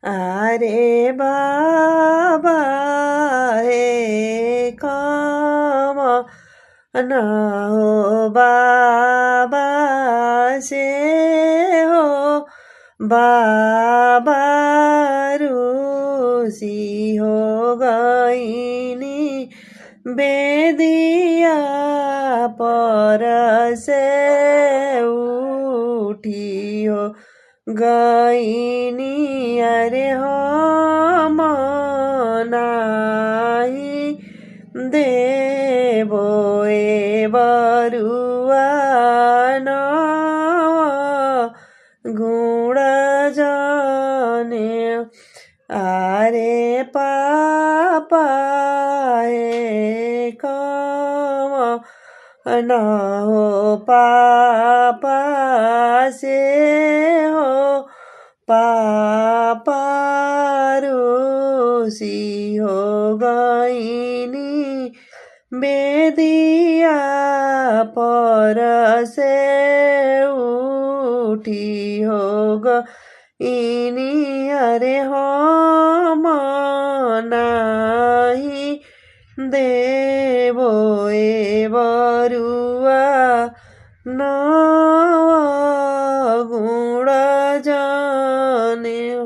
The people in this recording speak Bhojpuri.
आरे बाबा हे काम न हो बाबा से हो बाबा रूसी हो गईनी बेदिया पर से उठी हो गईनी अरे हम नाही देवो ए बरुआ न गुण जाने आरे पापा हे काम न हो पापा से हो पापा रूसी हो गईनी बेदिया पर से उठी हो गईनी अरे हम नाही देवो ए बरु